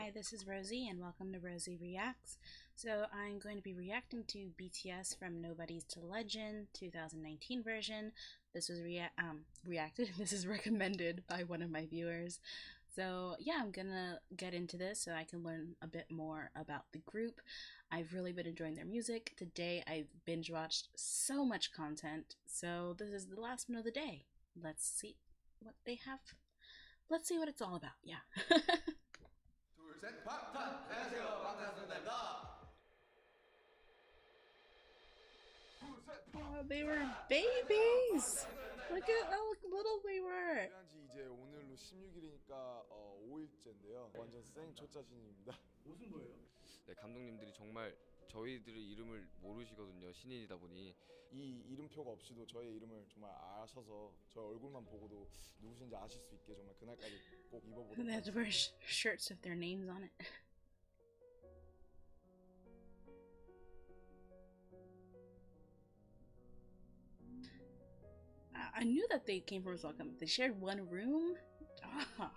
Hi, this is Rosie, and welcome to Rosie Reacts. So I'm going to be reacting to BTS From Nobodies to Legend 2019 version. This was reacted. This is recommended by one of my viewers. So yeah, I'm gonna get into this so I can learn a bit more about the group. I've really been enjoying their music. Today I've binge watched so much content, so this is the last one of the day. Let's see what they have. Let's see what it's all about. Yeah. Oh, they were babies! Look at how little they were! 이제 오늘로 16일이니까 5일째인데요. 완전 생초짜신입니다. 무슨 거예요? 네, 감독님들이 정말 저희들의 이름을 모르시거든요. 신인이다 보니 이 이름표가 없이도 저의 이름을 정말 아셔서 저 얼굴만 보고도 누구신지 아실 수 있게 정말 그날까지 꼭 입어보도록 They had to wear 하겠습니다. shirts with their names on it. I knew that they came from Welcome. They shared one room? Ah.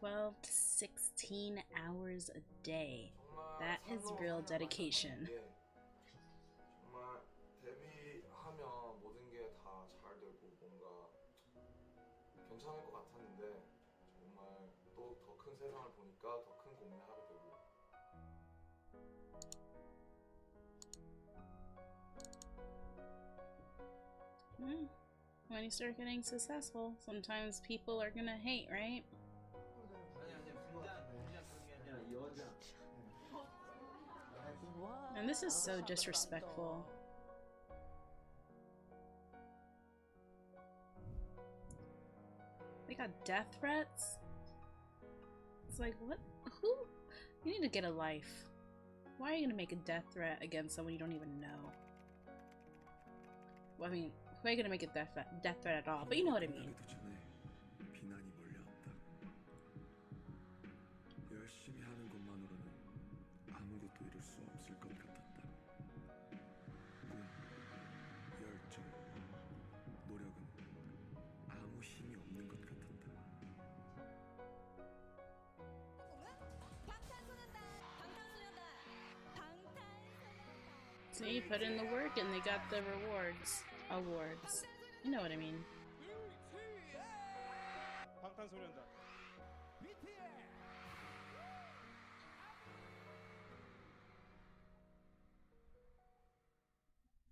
"12 to 16 hours a day. That is real dedication." 정말 데뷔하면 모든 게 다 잘 되고 뭔가 괜찮을 것 같았는데 정말 또 더 큰 세상을 보니까 더 큰 고민을 하게 되고. When you start getting successful, sometimes people are gonna hate, right? And this is so disrespectful. They got death threats? It's like, what? Who? You need to get a life. Why are you gonna make a death threat against someone you don't even know? Well, I mean, who are you gonna make a death threat at all? But you know what I mean. 열심히 하는 것만으로는 아무것도 이룰 수 없을 것 같았다. 꿈, 열정, 노력은 아무 힘이 없는 것 같았다. See, put in the work and they got the rewards. Awards. You know what I mean. 방탄소년단. BTS.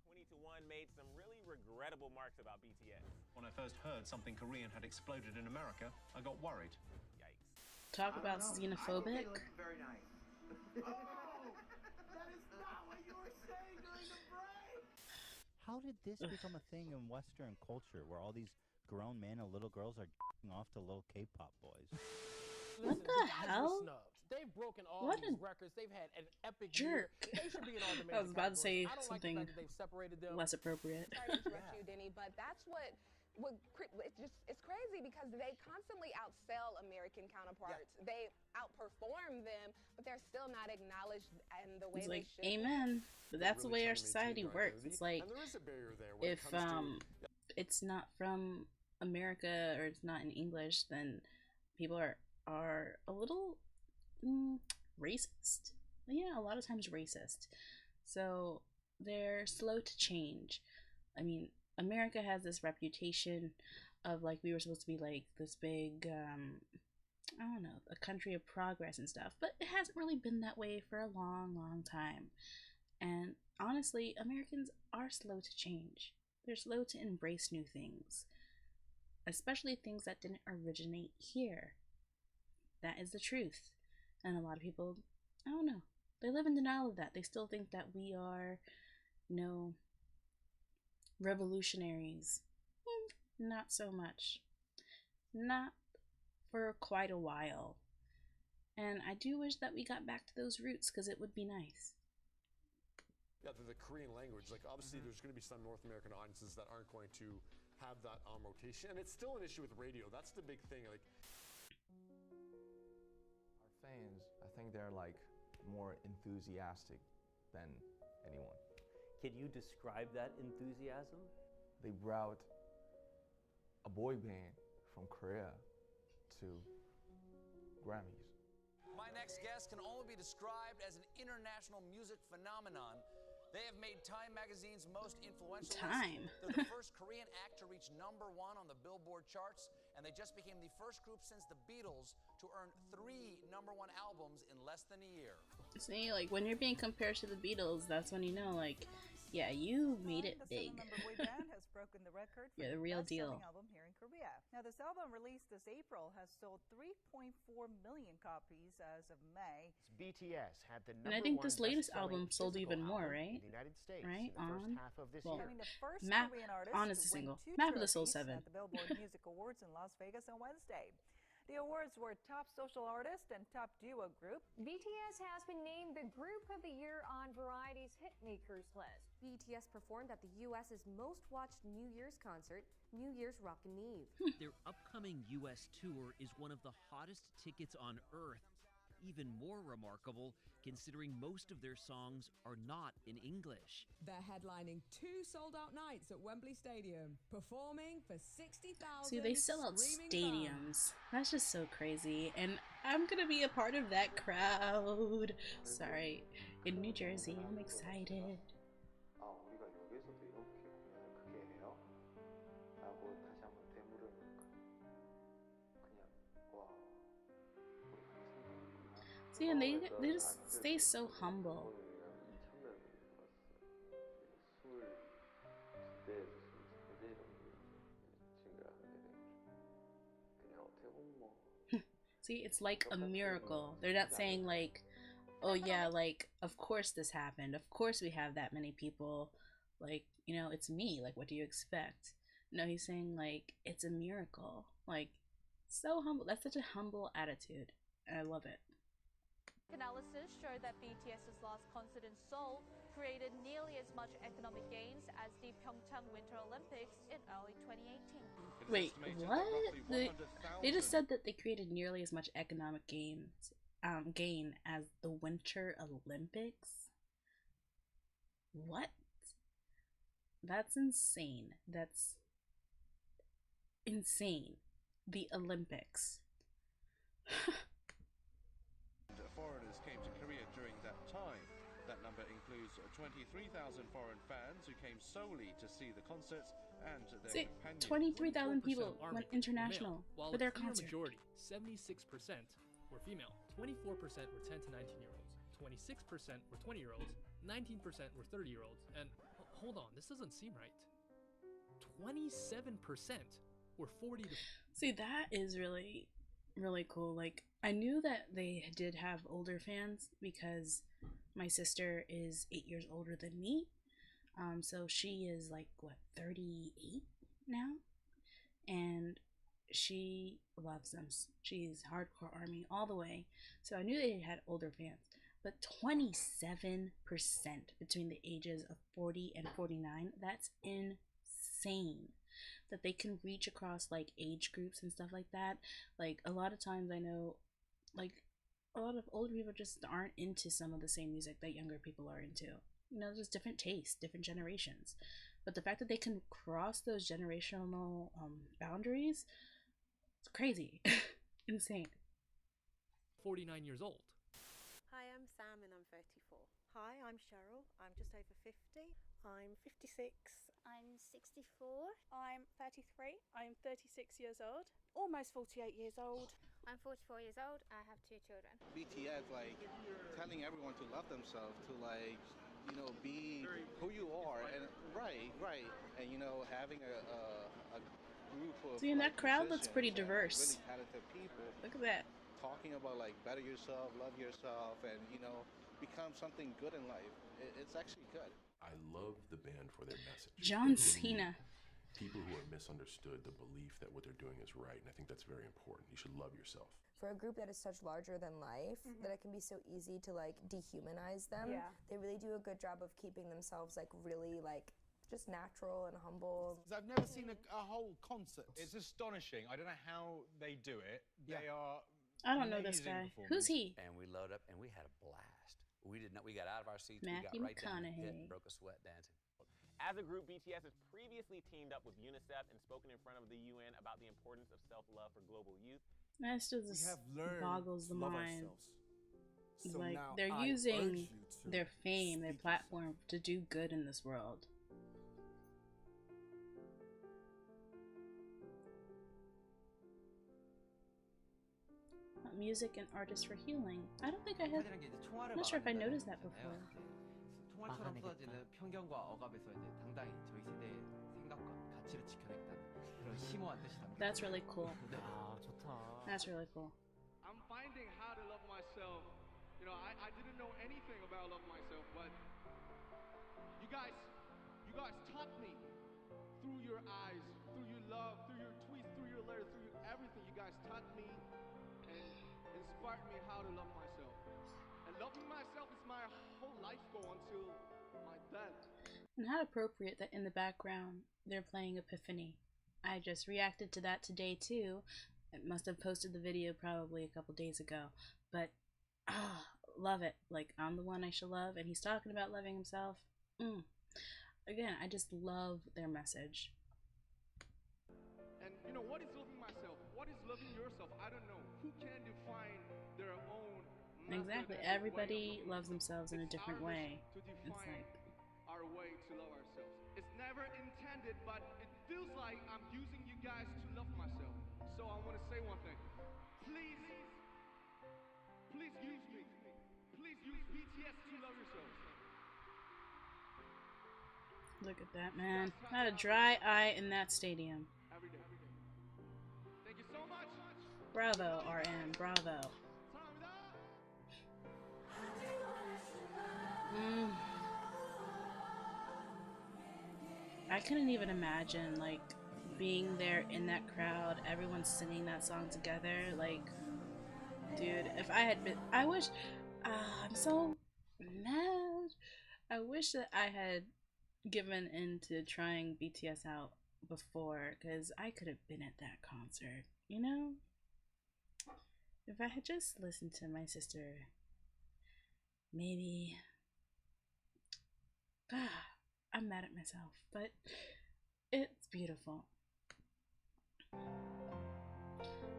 20-1 made some really regrettable marks about BTS. When I first heard something Korean had exploded in America, I got worried. Yikes. Talk about xenophobic. Very nice. Oh, that is not what you were saying during the break. How did this become a thing in Western culture where all these grown men and little girls are off to little K-pop boys? What the hell? They've broken all What these a records. They've had an epic jerk. year. They should be in all the I was about to say I don't something like the fact that they've separated them. less appropriate. Sorry to interrupt you, Denny, but that's it's crazy because they constantly outsell American counterparts. Yeah. They outperform them, but they're still not acknowledged in the way It's they like, should. amen. But that's the way our society works. It's like, if it's not from America or it's not in English, then people are a little racist. Yeah, a lot of times racist. So they're slow to change. I mean, America has this reputation of like we were supposed to be like this big I don't know, a country of progress and stuff, but it hasn't really been that way for a long time. And honestly, Americans are slow to change. They're slow to embrace new things, especially things that didn't originate here. That is the truth. And a lot of people, I don't know, they live in denial of that. They still think that we are, you know, revolutionaries. Not so much. Not for quite a while. And I do wish that we got back to those roots because it would be nice. Yeah, the Korean language, like obviously there's going to be some North American audiences that aren't going to have that rotation, and it's still an issue with radio. That's the big thing. Like, think they're like more enthusiastic than anyone. Can you describe that enthusiasm? They brought a boy band from Korea to Grammys. My next guest can only be described as an international music phenomenon. They have made Time Magazine's most influential Time. list. They're the first Korean act to reach #1 on the Billboard charts, and they just became the first group since the Beatles to earn 3 #1 albums in less than a year. See, like when you're being compared to the Beatles, that's when you know, like, yeah, you made it big. The boy band has broken the record for You're the real deal. best-selling album here in Korea. Now, this album released this April has sold 3.4 million copies as of May. BTS had the And I think this latest album sold even more, right? in the United States Right? in the first On. half of this Well, year. Becoming the first Map Korean artist on is to a win single. 2 Map of the Soul trophies 7. at the Billboard Music Awards in Las Vegas on Wednesday. The awards were Top Social Artist and Top Duo Group. BTS has been named the Group of the Year on Variety's Hitmakers list. BTS performed at the U.S.'s most watched New Year's concert, New Year's Rockin' Eve. Their upcoming U.S. tour is one of the hottest tickets on earth. Even more remarkable, considering most of their songs are not in English. They're headlining 2 sold-out nights at Wembley Stadium, performing for 60,000. See, they sell out screaming stadiums. That's just so crazy. And I'm gonna be a part of that crowd. Sorry. In New Jersey, I'm excited. 아, 우리가 여기서도 이렇게 공연을 크게 해요? 라고 다시 한번 되물으니까 그냥 와, 우리 많이 성공했구나. See, and they just stay so humble. 2000 See, it's like a miracle. They're not saying like, oh yeah, like, of course this happened. Of course we have that many people. Like, you know, it's me. Like, what do you expect? No, he's saying like, it's a miracle. Like, so humble. That's such a humble attitude. And I love it. Analysis showed that BTS's last concert in Seoul created nearly as much economic gains as the Pyeongchang Winter Olympics in early 2018. Wait, what? They just said that they created nearly as much economic gain as the Winter Olympics. What? That's insane. That's insane. The Olympics. Foreigners came to Korea during that time. That number includes 23,000 foreign fans who came solely to see the concerts and their See, companions. 23,000 people went international while for their a clear concert. majority, 76%, were female. 24% were 10 to 19-year-olds. 26% were 20-year-olds. 19% were 30-year-olds. And hold on, this doesn't seem right. 27% were 40 to... See, that is really, really cool. Like, I knew that they did have older fans because my sister is 8 years older than me. So she is like, what, 38 now? And she loves them. She's hardcore ARMY all the way. So I knew they had older fans. But 27% between the ages of 40 and 49, that's insane. That they can reach across like age groups and stuff like that. Like a lot of times I know like a lot of older people just aren't into some of the same music that younger people are into. You know, there's different tastes, different generations. But the fact that they can cross those generational boundaries, it's crazy. Insane. 49 years old. Hi, I'm Sam and I'm 34. Hi, I'm Cheryl. I'm just over 50. I'm 56. I'm 64. I'm 33. I'm 36 years old. Almost 48 years old. I'm 44 years old. I have 2 children. BTS, like, telling everyone to love themselves, to, like, you know, be who you are. And right. And, you know, having a group of... See, and that crowd looks pretty musicians and diverse. really talented people. Look at that. Talking about, like, better yourself, love yourself, and, you know, become something good in life. It's actually good. I love the band for their message. John Cena. People who are misunderstood the belief that what they're doing is right, and I think that's very important. You should love yourself. For a group that is such larger than life, that it can be so easy to like dehumanize them. Yeah. They really do a good job of keeping themselves like really like just natural and humble. I've never seen a whole concert. It's astonishing. I don't know how they do it. They are I don't know this guy. Who's he? And we load up and we had a blast. We got out of our seats. Matthew we got right down in the pit McConaughey. and broke a sweat dancing. As a group, BTS has previously teamed up with UNICEF and spoken in front of the UN about the importance of self-love for global youth. That still just boggles the mind. It's So like now they're I using urge you to their fame, their platform to do good in this world. Music and artists for healing. I don't think I have. I'm not sure if I noticed that before. 통화처럼 쏟아지는 편견과 억압에서 이제 당당히 저희 세대의 생각과 가치를 지켜내겠다는 그런 심오한 뜻이 담겨. That's really cool. 아, 좋다. That's really cool. I'm finding how to love myself. You know, I didn't know anything about love myself, but you guys taught me through your eyes, through your love, through your tweets, through your letters, through everything. You guys taught me and inspired me how to love myself. And loving myself is my whole life goal until my death. And how appropriate that in the background they're playing Epiphany. I just reacted to that today too. I must have posted the video probably a couple days ago. But love it. Like, I'm the one I should love, and he's talking about loving himself. Again, I just love their message. And you know, what is loving myself? What is loving yourself? I don't know. Who can define their own method? Exactly. Everybody loves themselves in a different way. It's like our way to love ourselves. It's never intended, but it feels like I'm using you guys to love myself. So I want to say one thing. Please use me. Please use BTS to love yourselves. Look at that, man. Not a dry eye in that stadium. Every day. Thank you so much. Bravo, RM. Bravo. I couldn't even imagine, like, being there in that crowd, everyone singing that song together. Like, dude, if I had been, I wish, I'm so mad. I wish that I had given into trying BTS out before, because I could have been at that concert, you know? If I had just listened to my sister, maybe. I'm mad at myself, but it's beautiful.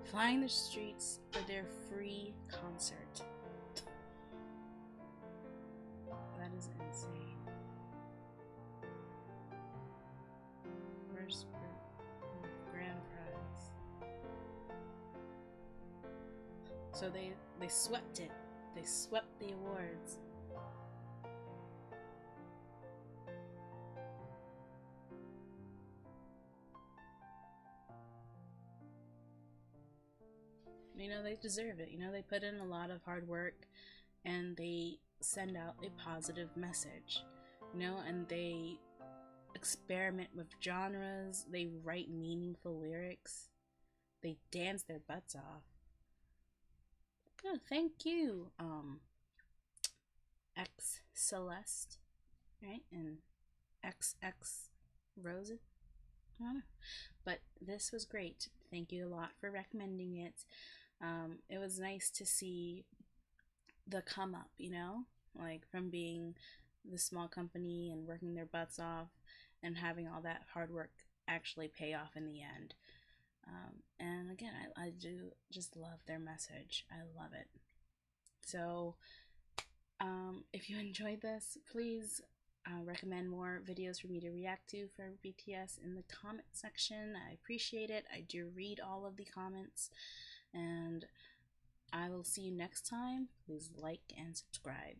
Flying the streets for their free concert. That is insane. First grand prize. So they swept it. They swept the awards. You know, they deserve it. You know, they put in a lot of hard work and they send out a positive message, you know, and they experiment with genres, they write meaningful lyrics, they dance their butts off. Oh, thank you, X Celeste, right? And XX Rose. I don't know. But this was great. Thank you a lot for recommending it. It was nice to see the come up, you know, like from being the small company and working their butts off and having all that hard work actually pay off in the end. And again, I do just love their message. I love it. So if you enjoyed this, please recommend more videos for me to react to for BTS in the comment section. I appreciate it. I do read all of the comments, and I will see you next time. Please like and subscribe.